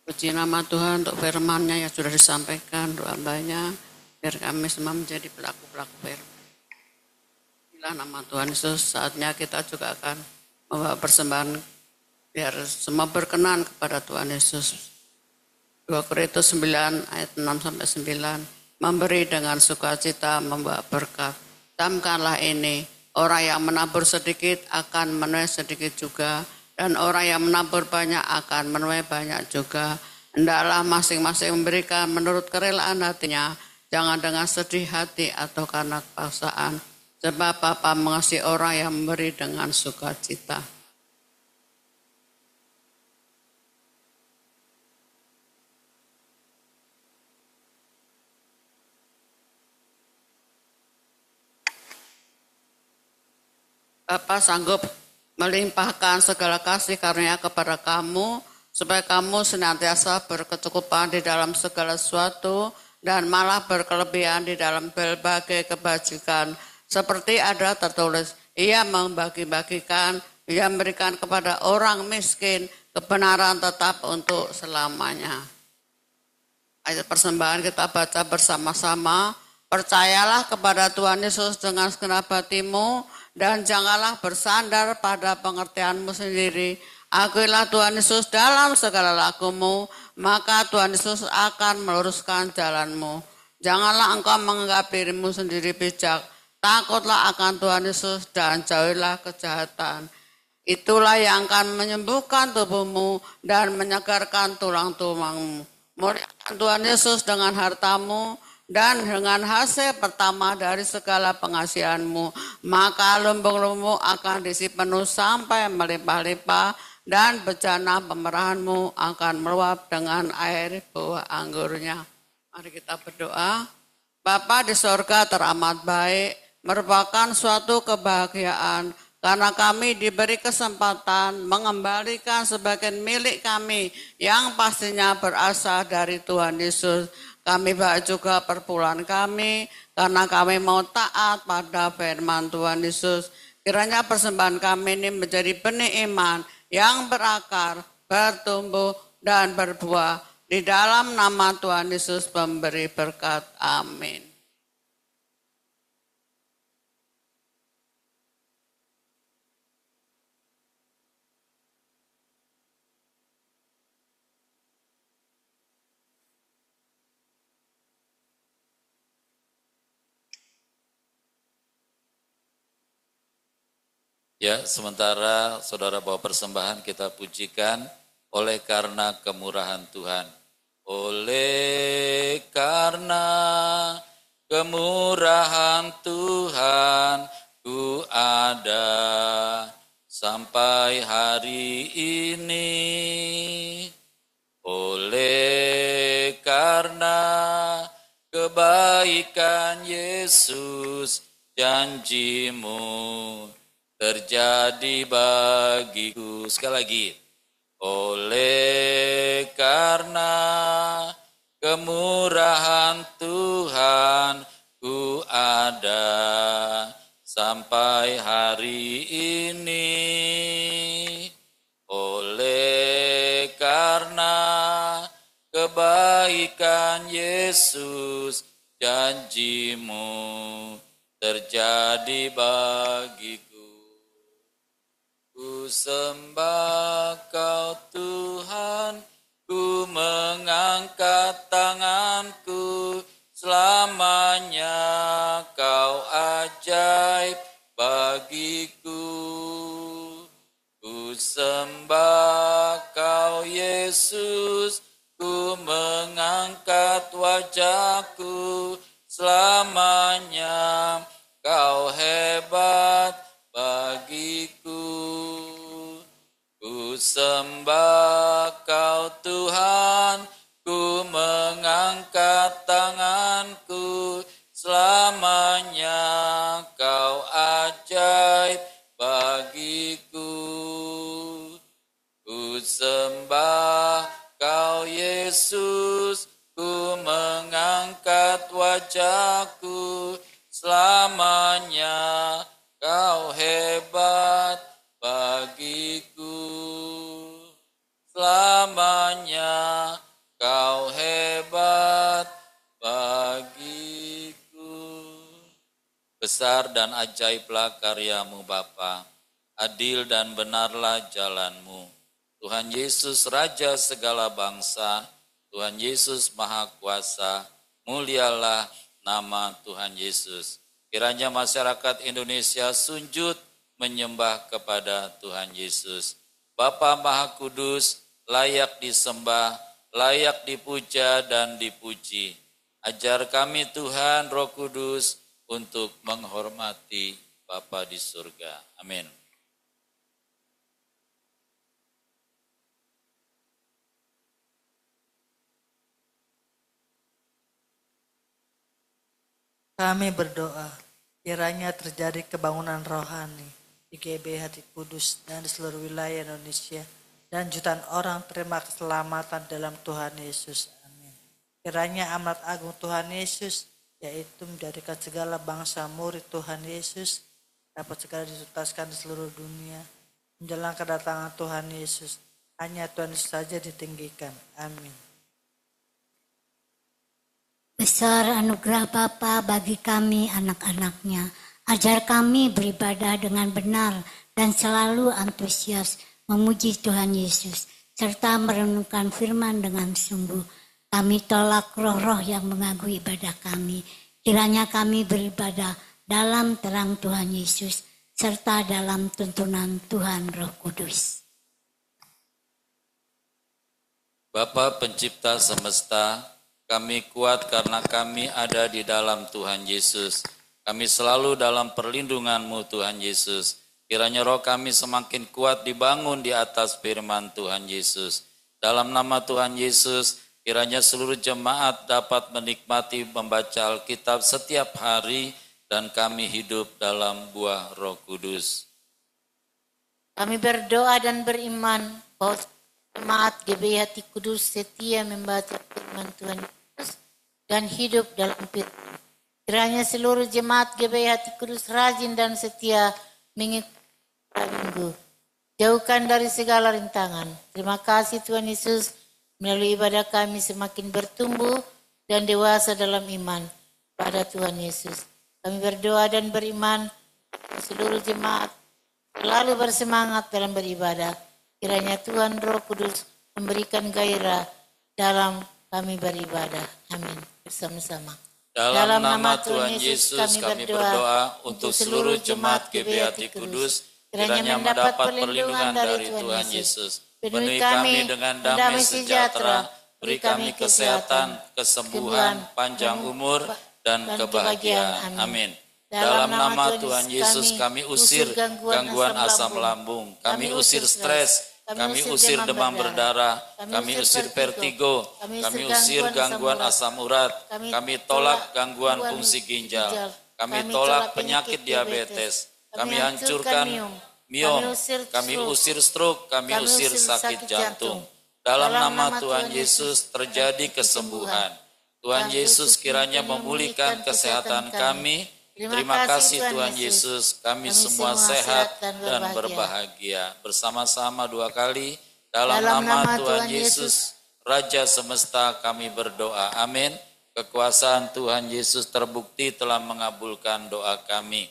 Puji nama Tuhan untuk firman-Nya yang sudah disampaikan, doa hambanya, biar kami semua menjadi pelaku-pelaku firman. Inilah nama Tuhan Yesus, saatnya kita juga akan membawa persembahan, biar semua berkenan kepada Tuhan Yesus. 2 Korintus 9 ayat 6-9, memberi dengan sukacita membawa berkat. Camkanlah ini, orang yang menabur sedikit akan menuai sedikit juga, dan orang yang menabur banyak akan menuai banyak juga. Hendaklah masing-masing memberikan menurut kerelaan hatinya, jangan dengan sedih hati atau karena kepaksaan. Sebab Bapa mengasihi orang yang memberi dengan sukacita. Bapa sanggup melimpahkan segala kasih karunia kepada kamu, supaya kamu senantiasa berkecukupan di dalam segala sesuatu, dan malah berkelebihan di dalam berbagai kebajikan. Seperti ada tertulis, ia membagi-bagikan, ia memberikan kepada orang miskin, kebenaran tetap untuk selamanya. Ayat persembahan kita baca bersama-sama. Percayalah kepada Tuhan Yesus dengan segenap hatimu, dan janganlah bersandar pada pengertianmu sendiri. Akuilah Tuhan Yesus dalam segala lakumu, maka Tuhan Yesus akan meluruskan jalanmu. Janganlah engkau menganggap dirimu sendiri bijak. Takutlah akan Tuhan Yesus dan jauhilah kejahatan. Itulah yang akan menyembuhkan tubuhmu dan menyegarkan tulang-tulangmu. Muliakan Tuhan Yesus dengan hartamu, dan dengan hasil pertama dari segala pengasihanmu, maka lumbung-lumbung akan diisi penuh sampai melimpah-limpah, dan bejana pemerahanmu akan meluap dengan air buah anggurnya. Mari kita berdoa. Bapa di sorga teramat baik, merupakan suatu kebahagiaan karena kami diberi kesempatan mengembalikan sebagian milik kami yang pastinya berasal dari Tuhan Yesus. Kami baik juga perpuluhan kami karena kami mau taat pada firman Tuhan Yesus. Kiranya persembahan kami ini menjadi benih iman yang berakar, bertumbuh, dan berbuah Di dalam nama Tuhan Yesus pemberi berkat. Amin. Ya, sementara saudara bawa persembahan kita pujikan oleh karena kemurahan Tuhan. Oleh karena kemurahan Tuhan ku ada sampai hari ini. Oleh karena kebaikan Yesus janjimu terjadi bagiku. Sekali lagi. Oleh karena kemurahan Tuhan ku ada sampai hari ini. Oleh karena kebaikan Yesus janjimu terjadi bagiku. Ku sembah Kau Tuhan, ku mengangkat tanganku, selamanya Kau ajaib bagiku. Ku sembah Kau Yesus, ku mengangkat wajahku, selamanya Kau hebat bagiku. Ku sembah Kau Tuhan, ku mengangkat tanganku, selamanya Kau ajaib bagiku. Ku sembah Kau Yesus, ku mengangkat wajahku, selamanya Kau hebat bagiku. Selamanya Kau hebat bagiku. Besar dan ajaiblah karyamu Bapa, adil dan benarlah jalanmu. Tuhan Yesus Raja segala bangsa, Tuhan Yesus Maha Kuasa, mulialah nama Tuhan Yesus. Kiranya masyarakat Indonesia sujud menyembah kepada Tuhan Yesus. Bapa Maha Kudus, layak disembah, layak dipuja dan dipuji. Ajar kami Tuhan Roh Kudus untuk menghormati Bapa di surga. Amin. Kami berdoa, kiranya terjadi kebangunan rohani di GBI Hati Kudus dan di seluruh wilayah Indonesia, dan jutaan orang terima keselamatan dalam Tuhan Yesus. Amin. Kiranya amanat agung Tuhan Yesus, yaitu menjadikan segala bangsa murid Tuhan Yesus, dapat segera dituntaskan di seluruh dunia. Menjelang kedatangan Tuhan Yesus, hanya Tuhan Yesus saja ditinggikan. Amin. Besar anugerah Bapa bagi kami anak-anaknya. Ajar kami beribadah dengan benar dan selalu antusias memuji Tuhan Yesus, serta merenungkan firman dengan sungguh. Kami tolak roh-roh yang mengganggu ibadah kami. Kiranya kami beribadah dalam terang Tuhan Yesus, serta dalam tuntunan Tuhan Roh Kudus. Bapa pencipta semesta, kami kuat karena kami ada di dalam Tuhan Yesus. Kami selalu dalam perlindungan-Mu Tuhan Yesus. Kiranya roh kami semakin kuat dibangun di atas firman Tuhan Yesus. Dalam nama Tuhan Yesus, kiranya seluruh jemaat dapat menikmati membaca Alkitab setiap hari dan kami hidup dalam buah Roh Kudus. Kami berdoa dan beriman bahwa jemaat GBI Hati Kudus setia membaca firman Tuhan Yesus dan hidup dalam firman. Kiranya seluruh jemaat GBI Hati Kudus rajin dan setia mengikuti minggu. Jauhkan dari segala rintangan. Terima kasih Tuhan Yesus. Melalui ibadah kami semakin bertumbuh dan dewasa dalam iman pada Tuhan Yesus. Kami berdoa dan beriman seluruh jemaat selalu bersemangat dalam beribadah. Kiranya Tuhan Roh Kudus memberikan gairah dalam kami beribadah. Amin. Bersama-sama. Dalam nama Tuhan Yesus kami berdoa untuk seluruh jemaat GBHT Kudus, kiranya mendapat perlindungan dari Tuhan Yesus. Penuhi kami dengan damai sejahtera, beri kami kesehatan, kesembuhan, panjang umur, dan kebahagiaan. Amin. Dalam nama Tuhan Yesus kami usir gangguan asam lambung, kami usir stres, kami usir demam berdarah, kami usir vertigo, kami usir gangguan asam urat, kami tolak gangguan fungsi ginjal, kami tolak penyakit diabetes, kami hancurkan miom, kami usir stroke, kami usir sakit jantung. Dalam nama Tuhan Yesus terjadi kesembuhan. Tuhan Yesus kiranya memulihkan kesehatan kami. Terima kasih Tuhan Yesus, kami semua sehat dan berbahagia. Bersama-sama 2 kali, dalam nama Tuhan Yesus, Raja Semesta kami berdoa. Amin. Kekuasaan Tuhan Yesus terbukti telah mengabulkan doa kami.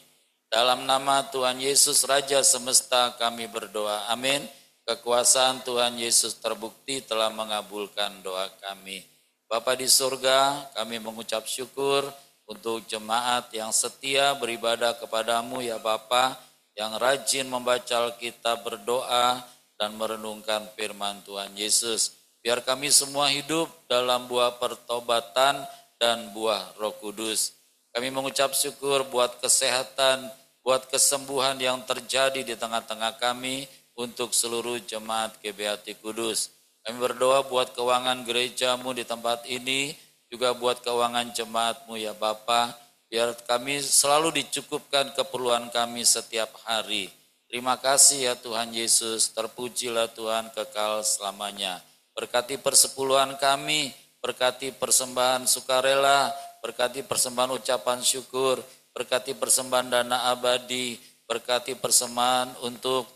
Dalam nama Tuhan Yesus, Raja Semesta kami berdoa. Amin. Kekuasaan Tuhan Yesus terbukti telah mengabulkan doa kami. Bapa di surga, kami mengucap syukur untuk jemaat yang setia beribadah kepadamu ya Bapa, yang rajin membaca Alkitab, berdoa, dan merenungkan firman Tuhan Yesus. Biar kami semua hidup dalam buah pertobatan dan buah Roh Kudus. Kami mengucap syukur buat kesehatan, buat kesembuhan yang terjadi di tengah-tengah kami untuk seluruh jemaat GBHT Kudus. Kami berdoa buat keuangan gerejamu di tempat ini, juga buat keuangan jemaatmu ya Bapa, biar kami selalu dicukupkan keperluan kami setiap hari. Terima kasih ya Tuhan Yesus, terpujilah Tuhan kekal selamanya. Berkati persepuluhan kami, berkati persembahan sukarela, berkati persembahan ucapan syukur, berkati persembahan dana abadi, berkati persembahan untuk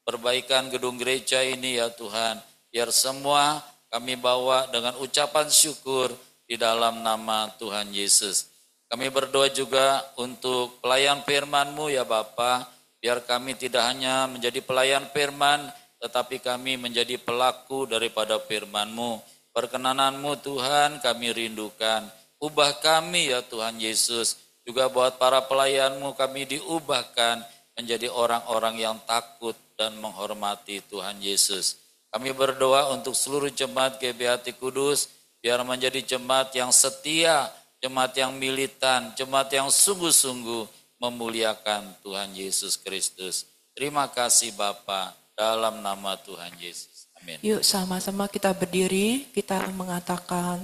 perbaikan gedung gereja ini ya Tuhan. Biar semua kami bawa dengan ucapan syukur di dalam nama Tuhan Yesus. Kami berdoa juga untuk pelayan firman-Mu ya Bapa, biar kami tidak hanya menjadi pelayan firman, tetapi kami menjadi pelaku daripada firman-Mu. Perkenanan-Mu Tuhan kami rindukan. Ubah kami ya Tuhan Yesus. Juga buat para pelayan-Mu kami diubahkan menjadi orang-orang yang takut dan menghormati Tuhan Yesus. Kami berdoa untuk seluruh jemaat GBHT Kudus, biar menjadi jemaat yang setia, jemaat yang militan, jemaat yang sungguh-sungguh memuliakan Tuhan Yesus Kristus. Terima kasih Bapa, dalam nama Tuhan Yesus. Amin. Yuk sama-sama kita berdiri, kita mengatakan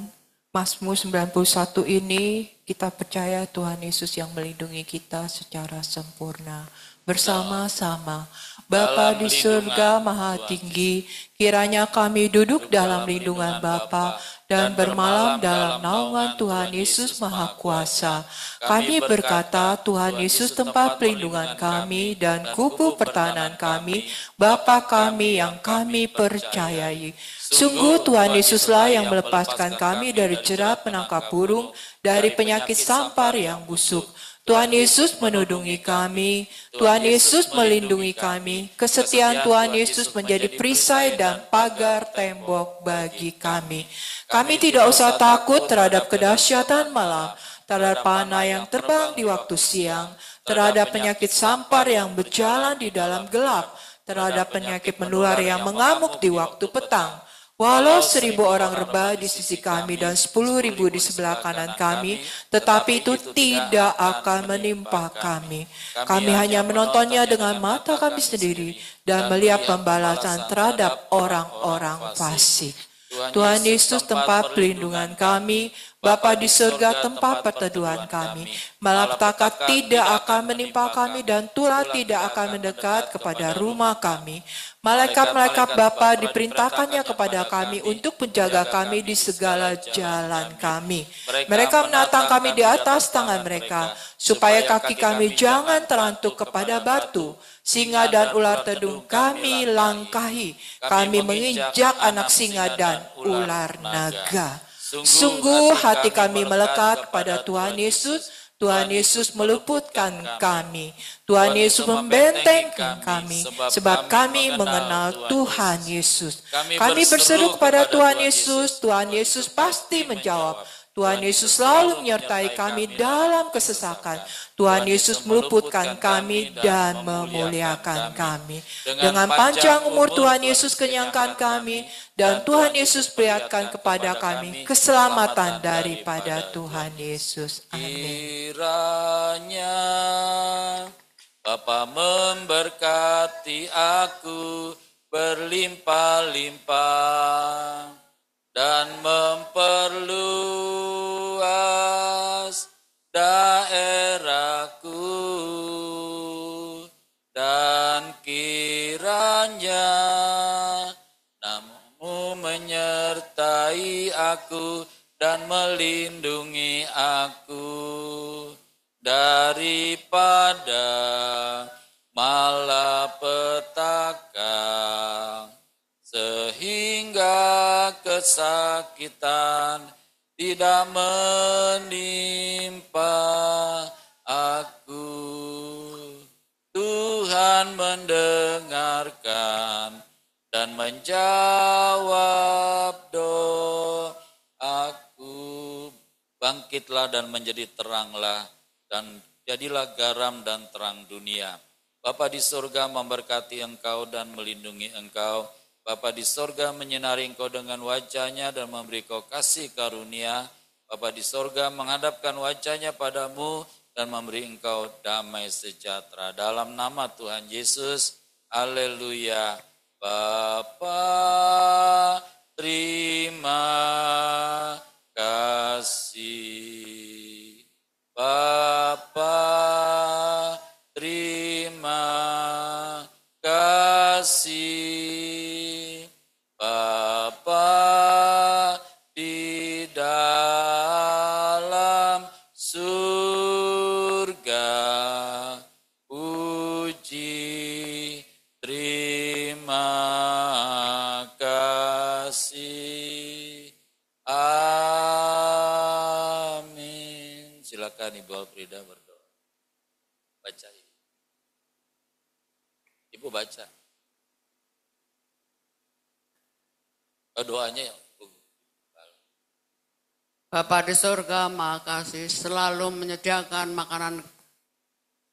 Mazmur 91 ini, kita percaya Tuhan Yesus yang melindungi kita secara sempurna. Bersama-sama, Bapa di surga maha tinggi, kiranya kami duduk dalam lindungan Bapa dan bermalam dalam naungan Tuhan Yesus Maha Kuasa. Kami berkata, Tuhan Yesus tempat pelindungan kami dan kubu pertahanan kami, Bapa kami yang kami percayai. Sungguh Tuhan Yesuslah yang melepaskan kami dari jerat penangkap burung, dari penyakit sampar yang busuk. Tuhan Yesus menudungi kami, Tuhan Yesus melindungi kami, kesetiaan Tuhan Yesus menjadi perisai dan pagar tembok bagi kami. Kami tidak usah takut terhadap kedahsyatan malam, terhadap panah yang terbang di waktu siang, terhadap penyakit sampar yang berjalan di dalam gelap, terhadap penyakit menular yang mengamuk di waktu petang. Walau 1.000 orang rebah di sisi kami dan 10.000 di sebelah kanan kami, tetapi itu tidak akan menimpa kami. Kami hanya menontonnya dengan mata kami sendiri dan melihat pembalasan terhadap orang-orang fasik. Tuhan Yesus tempat pelindungan kami, Bapa di surga tempat perteduhan kami. Malapetaka tidak akan menimpa kami dan tulah tidak akan mendekat kepada rumah kami. Malaikat-malaikat Bapa diperintahkannya kepada kami untuk menjaga kami di segala jalan kami. Mereka menatang kami di atas tangan mereka, supaya kaki kami jangan terantuk kepada batu. Singa dan ular tedung kami langkahi. Kami menginjak anak singa dan ular naga. Sungguh hati kami melekat pada Tuhan Yesus. Tuhan Yesus meluputkan kami. Tuhan Yesus membentengkan kami, sebab kami mengenal Tuhan Yesus. Kami berseru kepada Tuhan Yesus. Tuhan Yesus pasti menjawab. Tuhan Yesus selalu menyertai kami dalam kesesakan. Tuhan Yesus meluputkan kami dan memuliakan kami. Dengan panjang umur Tuhan Yesus kenyangkan kami, dan Tuhan Yesus perlihatkan kepada kami keselamatan daripada Tuhan Yesus. Amin. Kiranya Bapa memberkati aku berlimpah-limpah dan memperluas daerahku, dan kiranya Namamu menyertai aku dan melindungi aku daripada malapetaka, sehingga kesakitan tidak menimpa aku. Tuhan mendengarkan dan menjawab doaku. Bangkitlah dan menjadi teranglah, dan jadilah garam dan terang dunia. Bapa di surga memberkati engkau dan melindungi engkau. Bapa di surga menyinari engkau dengan wajahnya dan memberi kau kasih karunia. Bapa di surga menghadapkan wajahnya padamu dan memberi engkau damai sejahtera. Dalam nama Tuhan Yesus, haleluya. Bapa, terima kasih. Bapa, terima kasih. Bapa di dalam surga, puji terima kasih. Amin. Silakan Ibu Alfrida berdoa. Baca Ibu. Ibu baca. Doanya ya. Bapa di surga, makasih selalu menyediakan makanan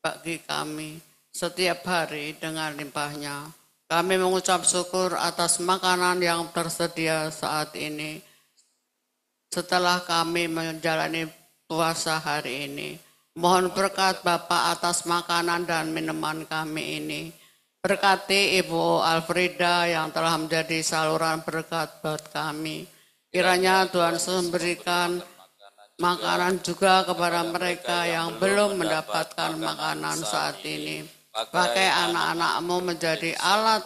bagi kami setiap hari dengan limpahnya. Kami mengucap syukur atas makanan yang tersedia saat ini. Setelah kami menjalani puasa hari ini, mohon berkat Bapa atas makanan dan minuman kami ini. Berkati Ibu Alfrida yang telah menjadi saluran berkat buat kami. Kiranya Tuhan memberikan makanan juga kepada mereka yang belum mendapatkan makanan saat ini. Pakai anak-anak-Mu menjadi alat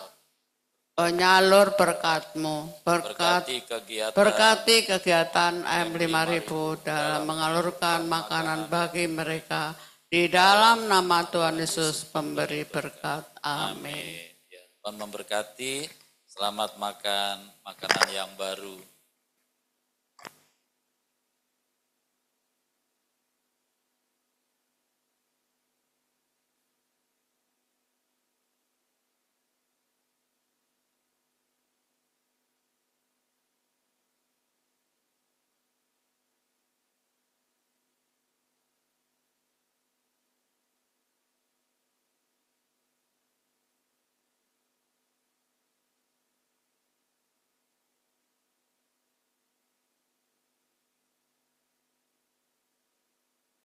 penyalur berkat-Mu. Berkati kegiatan AM5000 dalam mengalurkan makanan bagi mereka. Di dalam nama Tuhan Yesus pemberi berkat. Amin. Tuhan memberkati, selamat makan makanan yang baru.